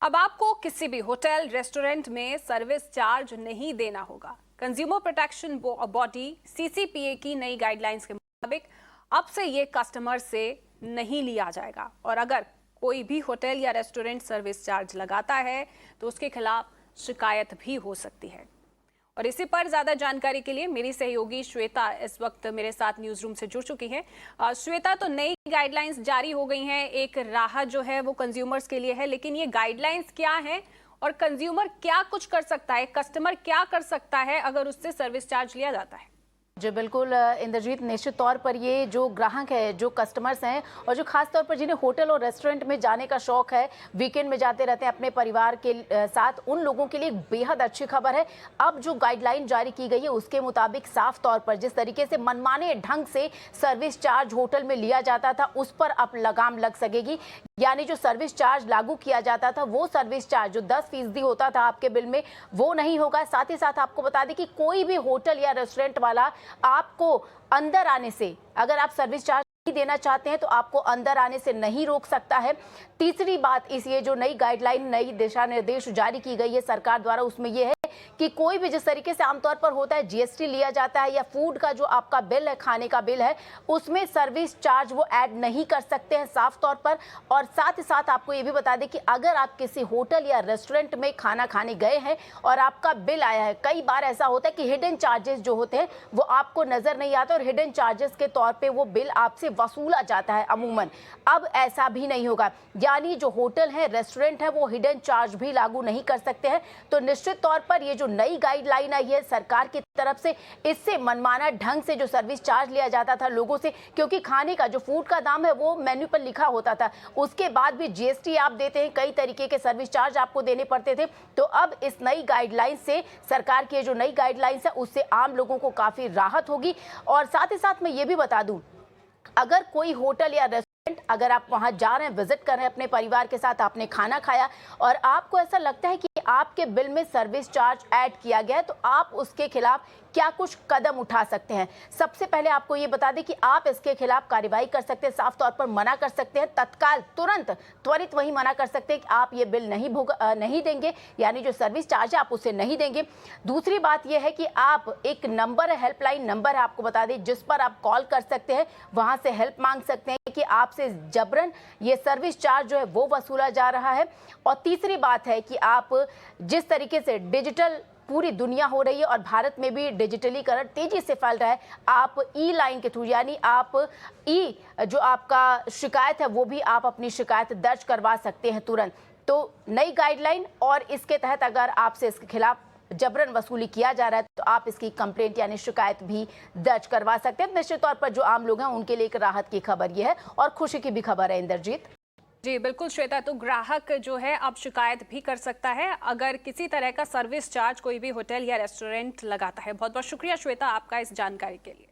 अब आपको किसी भी होटल रेस्टोरेंट में सर्विस चार्ज नहीं देना होगा। कंज्यूमर प्रोटेक्शन बॉडी सीसीपीए की नई गाइडलाइंस के मुताबिक अब से ये कस्टमर से नहीं लिया जाएगा और अगर कोई भी होटल या रेस्टोरेंट सर्विस चार्ज लगाता है तो उसके खिलाफ शिकायत भी हो सकती है। और इसी पर ज्यादा जानकारी के लिए मेरी सहयोगी श्वेता इस वक्त मेरे साथ न्यूज रूम से जुड़ चुकी है। श्वेता, तो नई गाइडलाइंस जारी हो गई हैं, एक राहत जो है वो कंज्यूमर्स के लिए है, लेकिन ये गाइडलाइंस क्या है और कंज्यूमर क्या कुछ कर सकता है, कस्टमर क्या कर सकता है अगर उससे सर्विस चार्ज लिया जाता है? जी बिल्कुल इंद्रजीत, निश्चित तौर पर ये जो ग्राहक है, जो कस्टमर्स हैं और जो खास तौर पर जिन्हें होटल और रेस्टोरेंट में जाने का शौक है, वीकेंड में जाते रहते हैं अपने परिवार के साथ, उन लोगों के लिए बेहद अच्छी खबर है। अब जो गाइडलाइन जारी की गई है उसके मुताबिक साफ तौर पर जिस तरीके से मनमाने ढंग से सर्विस चार्ज होटल में लिया जाता था उस पर अब लगाम लग सकेगी। यानी जो सर्विस चार्ज लागू किया जाता था वो सर्विस चार्ज जो 10% होता था आपके बिल में वो नहीं होगा। साथ ही साथ आपको बता दें कि कोई भी होटल या रेस्टोरेंट वाला आपको अंदर आने से, अगर आप सर्विस चार्ज नहीं देना चाहते हैं तो आपको अंदर आने से नहीं रोक सकता है। तीसरी बात, इस ये जो नई गाइडलाइन, नई दिशा निर्देश जारी की गई है सरकार द्वारा, उसमें यह है कि कोई भी जिस तरीके से आमतौर पर होता है जीएसटी लिया जाता है या फूड का जो आपका बिल है, खाने का बिल है, उसमें सर्विस चार्ज वो ऐड नहीं कर सकते हैं साफ तौर पर। और साथ ही साथ आपको ये भी बता दें कि अगर आप किसी होटल या रेस्टोरेंट में खाना खाने गए हैं और आपका बिल आया है, कई बार ऐसा होता है कि हिडन चार्जेस जो होते हैं वो आपको नजर नहीं आते और हिडन चार्जेस के तौर पर वो बिल आपसे वसूला जाता है अमूमन। अब ऐसा भी नहीं होगा, यानी जो होटल है, रेस्टोरेंट है, वो हिडन चार्ज भी लागू नहीं कर सकते हैं। तो निश्चित तौर पर ये जो नई गाइडलाइन आई है सरकार की तरफ से, इससे मनमाना ढंग से जो सर्विस चार्ज लिया जाता था लोगों से, क्योंकि खाने का जो फूड का दाम है वो मेन्यू पर लिखा होता था, उसके बाद भी जीएसटी आप देते हैं, कई तरीके के सर्विस चार्ज आपको देने पड़ते थे। तो अब इस नई गाइडलाइन से, सरकार की जो नई गाइडलाइंस है उससे आम लोगों को काफी राहत होगी। और साथ ही साथ मैं ये भी बता दूं, अगर कोई होटल या अगर आप वहां जा रहे हैं, विजिट कर रहे हैं अपने परिवार के साथ, आपने खाना खाया और आपको ऐसा लगता है कि आपके बिल में सर्विस चार्ज ऐड किया गया है, तो आप उसके खिलाफ क्या कुछ कदम उठा सकते हैं। सबसे पहले आपको ये बता दें कि आप इसके खिलाफ कार्रवाई कर सकते हैं, साफ तौर पर मना कर सकते हैं, तत्काल तुरंत त्वरित वही मना कर सकते हैं कि आप ये बिल नहीं देंगे, यानी जो सर्विस चार्ज है आप उसे नहीं देंगे। दूसरी बात यह है कि आप एक नंबर है, हेल्पलाइन नंबर है, आपको बता दें, जिस पर आप कॉल कर सकते हैं, वहां से हेल्प मांग सकते हैं कि आपसे जबरन ये सर्विस चार्ज जो है वो वसूला जा रहा है। और तीसरी बात है कि आप जिस तरीके से डिजिटल पूरी दुनिया हो रही है और भारत में भी डिजिटलीकरण तेजी से फैल रहा है, आप ई लाइन के थ्रू, यानी आप जो आपका शिकायत है वो भी आप अपनी शिकायत दर्ज करवा सकते हैं तुरंत। तो नई गाइडलाइन और इसके तहत अगर आपसे इसके खिलाफ जबरन वसूली किया जा रहा है तो आप इसकी कंप्लेंट यानी शिकायत भी दर्ज करवा सकते हैं। निश्चित तौर पर जो आम लोग हैं उनके लिए एक राहत की खबर यह है और खुशी की भी खबर है। इंद्रजीत जी बिल्कुल श्वेता, तो ग्राहक जो है अब शिकायत भी कर सकता है अगर किसी तरह का सर्विस चार्ज कोई भी होटल या रेस्टोरेंट लगाता है। बहुत बहुत शुक्रिया श्वेता आपका इस जानकारी के लिए।